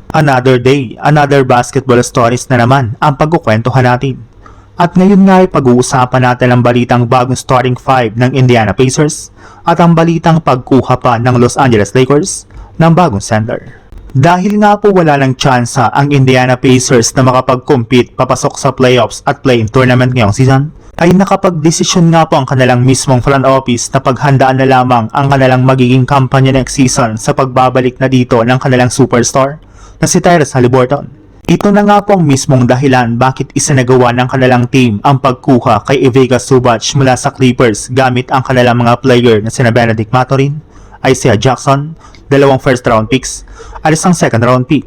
Another day, another basketball stories na naman ang pagkukwentuhan natin. At ngayon nga ay pag-uusapan natin ang balitang bagong starting five ng Indiana Pacers at ang balitang pagkuha pa ng Los Angeles Lakers ng bagong center. Dahil nga po wala ng tsansa ang Indiana Pacers na makapag-compete papasok sa playoffs at play-in tournament ngayong season, ay nakapag-desisyon nga po ang kanilang mismong front office na paghandaan na lamang ang kanilang magiging kampanya next season sa pagbabalik na dito ng kanilang superstar na si Tyrese Haliburton. Ito na nga po ang mismong dahilan bakit isinagawa ng kanilang team ang pagkuha kay Ivica Zubac mula sa Clippers gamit ang kanilang mga player na sina Benedict Mathurin, Isaiah Jackson, 2 first round picks at 1 second round pick.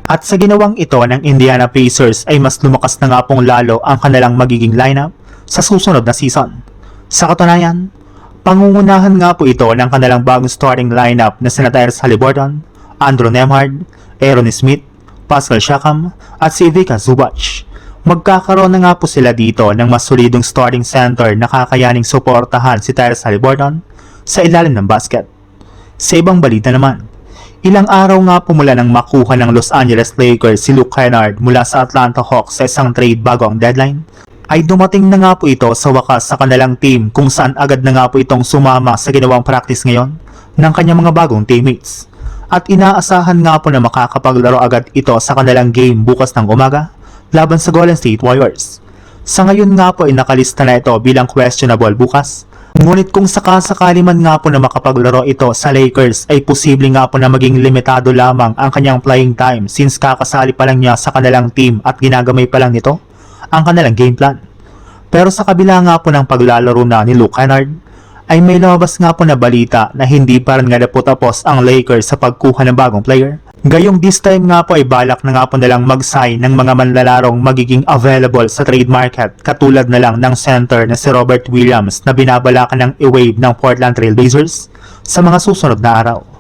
At sa ginawang ito ng Indiana Pacers ay mas lumakas na nga pong lalo ang kanilang magiging lineup sa susunod na season. Sa katunayan, pangungunahan nga po ito ng kanilang bagong starting lineup na sina Tyrese Haliburton, Andrew Nembhard, Aaron Smith, Pascal Siakam at si Ivica Zubac. Magkakaroon na nga po sila dito ng mas solidong starting center na kakayaning suportahan si Tyrese Haliburton sa ilalim ng basket. Sa ibang balita naman, ilang araw nga po mula nang makuha ng Los Angeles Lakers si Luke Kennard mula sa Atlanta Hawks sa isang trade bago ang deadline, ay dumating na nga po ito sa wakas sa kanilang team kung saan agad na nga po itong sumama sa ginawang practice ngayon ng kanyang mga bagong teammates. At inaasahan nga po na makakapaglaro agad ito sa kanilang game bukas ng umaga laban sa Golden State Warriors. Sa ngayon nga po ay nakalista na ito bilang questionable bukas. Ngunit kung sakasakali man nga po na makapaglaro ito sa Lakers ay posible nga po na maging limitado lamang ang kanyang playing time since kakasali pa lang niya sa kanilang team at ginagamay pa lang nito ang kanilang game plan. Pero sa kabila nga po ng paglalaro na ni Luke Kennard, ay may lumabas nga po na balita na hindi pa rin nga tapos ang Lakers sa pagkuha ng bagong player. Gayong this time nga po ay balak na nga po nilang mag-sign ng mga manlalarong magiging available sa trade market katulad na lang ng center na si Robert Williams na binabalakan ng i-wave ng Portland Trail Blazers sa mga susunod na araw.